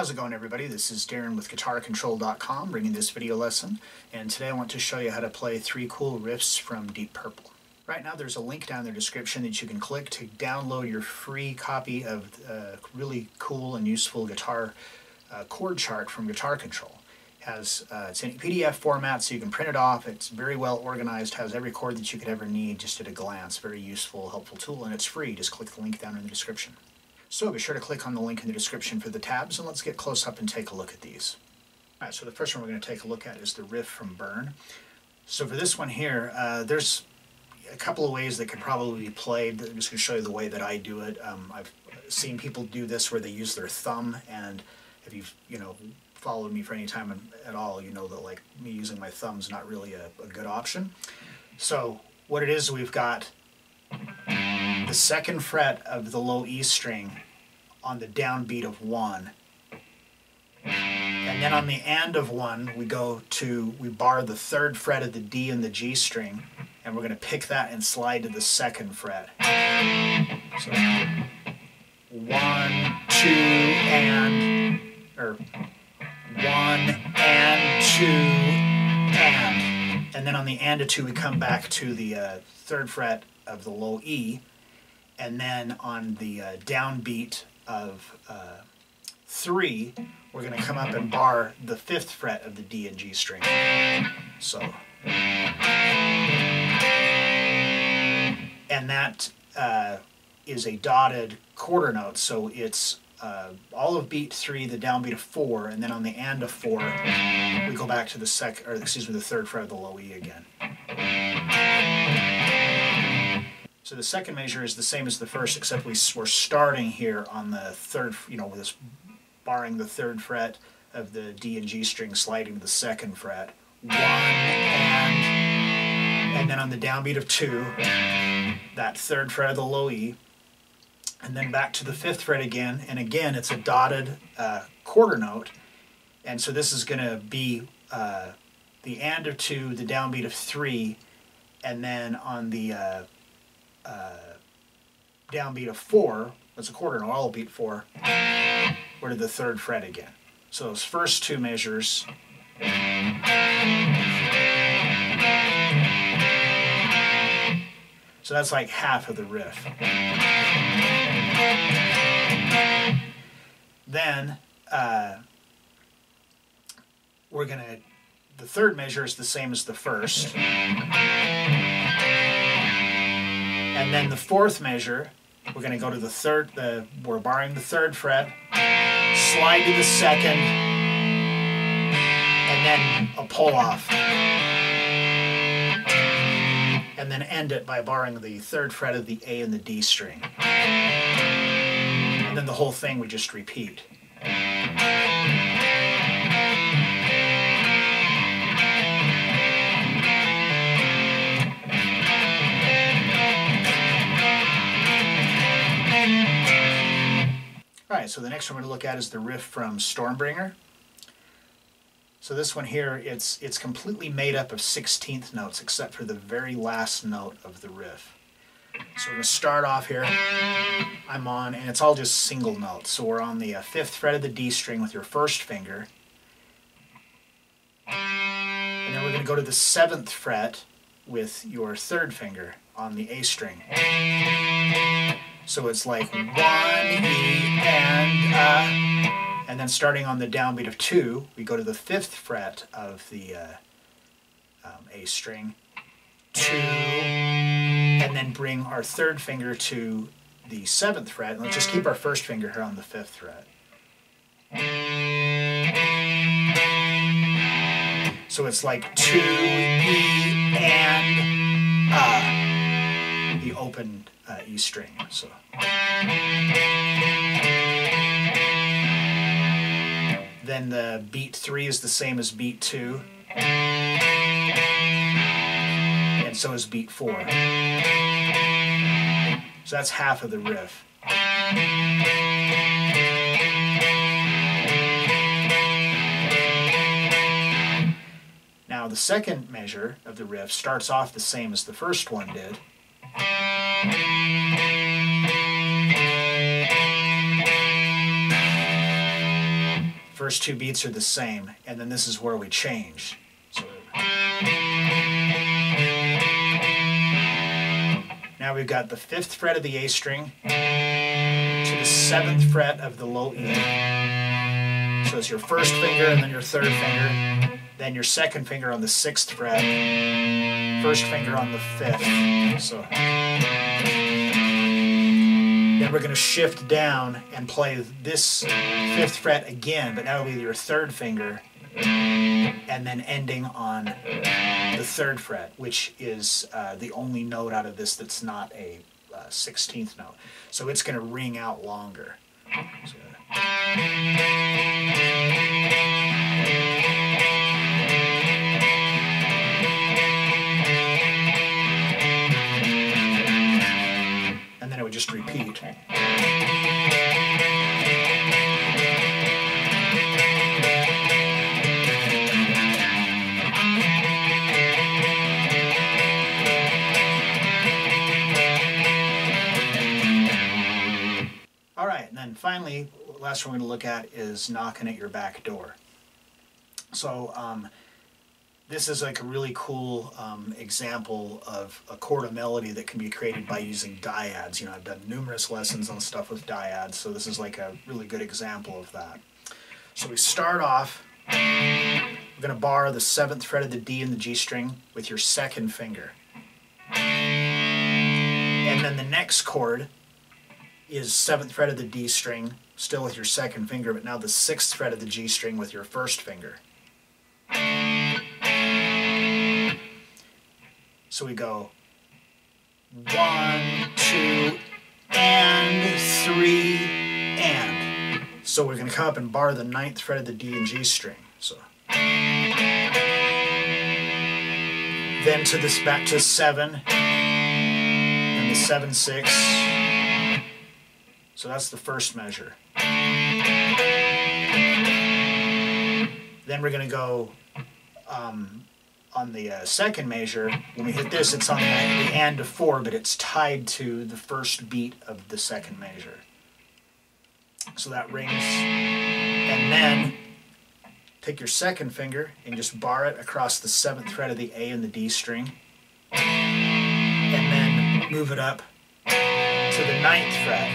How's it going, everybody? This is Darrin with GuitarControl.com bringing this video lesson, and today I want to show you how to play 3 cool riffs from Deep Purple. Right now there's a link down in the description that you can click to download your free copy of a really cool and useful guitar chord chart from Guitar Control. It's in PDF format, so you can print it off. It's very well organized, has every chord that you could ever need just at a glance. Very useful, helpful tool, and it's free. Just click the link down in the description. So be sure to click on the link in the description for the tabs, and let's get close up and take a look at these. Alright, so the first one we're going to take a look at is the riff from Burn. So for this one here, there's a couple of ways that could probably be played. I'm just going to show you the way that I do it. I've seen people do this where they use their thumb, and if you've followed me for any time at all, you know that like me using my thumb's not really a good option. So what it is, we've got the 2nd fret of the low E string on the downbeat of 1, and then on the and of 1 we bar the 3rd fret of the D and the G string, and we're going to pick that and slide to the 2nd fret. So 1, 2, and, or 1 and 2 and then on the and of 2 we come back to the 3rd fret of the low E, and then on the downbeat of 3 we're going to come up and bar the 5th fret of the D and G string. So, and that is a dotted quarter note, so it's all of beat 3, the downbeat of 4, and then on the and of 4 we go back to the 3rd fret of the low E again. So the second measure is the same as the first, except we're starting here on the 3rd, with this barring the 3rd fret of the D and G string, sliding to the 2nd fret. 1 and then on the downbeat of 2, that 3rd fret of the low E, and then back to the 5th fret again, and again it's a dotted quarter note, and so this is going to be the and of 2, the downbeat of 3, and then on the downbeat of 4, that's a quarter note, all beat 4, we're to the 3rd fret again. So those first 2 measures, so that's like half of the riff. Then the 3rd measure is the same as the first, and then the 4th measure we're going to go to the 3rd, we're barring the 3rd fret, slide to the 2nd, and then a pull off, and then end it by barring the 3rd fret of the A and the D string. And then the whole thing we just repeat. Alright, so the next one we're going to look at is the riff from Stormbringer. So this one here, it's completely made up of 16th notes except for the very last note of the riff. So we're going to start off here, I'm on, and it's all just single notes. So we're on the 5th fret of the D string with your 1st finger, and then we're going to go to the 7th fret with your 3rd finger on the A string. So it's like 1, E, and then starting on the downbeat of 2, we go to the 5th fret of the A string, 2, and then bring our 3rd finger to the 7th fret, and let's just keep our 1st finger here on the 5th fret. So it's like 2, E, and the open E string. So then the beat 3 is the same as beat 2, and so is beat 4. So that's half of the riff. Now the second measure of the riff starts off the same as the first one did. first two beats are the same, and then this is where we change. So now we've got the 5th fret of the A string to the 7th fret of the low E. So it's your first finger and then your 3rd finger, then your 2nd finger on the 6th fret, 1st finger on the 5th. So then we're going to shift down and play this 5th fret again, but now it'll be your 3rd finger, and then ending on the 3rd fret, which is the only note out of this that's not a 16th note. So it's going to ring out longer. So, and then it would just repeat. And then finally, the last one we're going to look at is knocking at your back door. So this is like a really cool example of a chord of melody that can be created by using dyads. You know, I've done numerous lessons on stuff with dyads, so this is like a really good example of that. So we start off, we're going to bar the 7th fret of the D and the G string with your 2nd finger. And then the next chord is 7th fret of the D string, still with your 2nd finger, but now the 6th fret of the G string with your 1st finger. So we go 1, 2, and 3, and. So we're going to come up and bar the 9th fret of the D and G string. So then to this back to 7, and the 7, 6. So that's the first measure. Then we're going to go on the 2nd measure. When we hit this, it's on the and of 4, but it's tied to the first beat of the 2nd measure. So that rings. And then take your 2nd finger and just bar it across the 7th fret of the A and the D string. And then move it up to the 9th fret.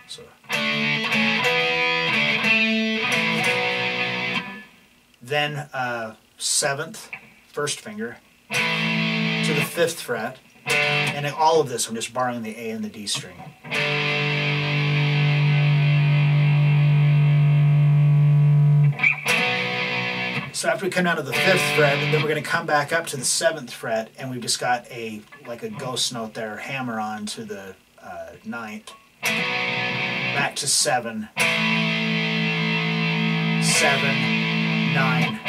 So then 7th, 1st finger, to the 5th fret, and in all of this I'm just borrowing the A and the D string. So after we come down to the 5th fret, then we're going to come back up to the 7th fret, and we've just got like a ghost note there, hammer on to the 9th. Back to 7, 7, 9,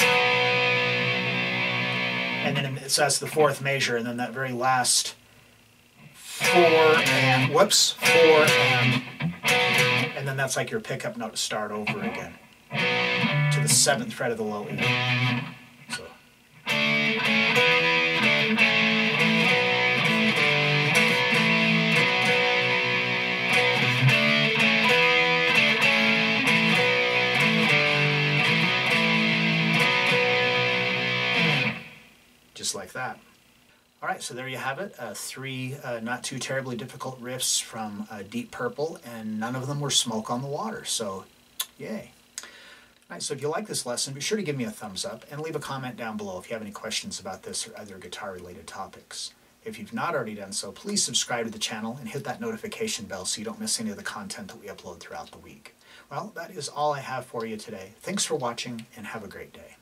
and then so that's the 4th measure, and then that very last 4 and, whoops, 4 and then that's like your pickup note to start over again to the 7th fret of the low E. So. Just like that. Alright, so there you have it. 3 not too terribly difficult riffs from Deep Purple, and none of them were Smoke on the Water, so yay. Alright, so if you like this lesson, be sure to give me a thumbs up and leave a comment down below if you have any questions about this or other guitar-related topics. If you've not already done so, please subscribe to the channel and hit that notification bell so you don't miss any of the content that we upload throughout the week. Well, that is all I have for you today. Thanks for watching, and have a great day.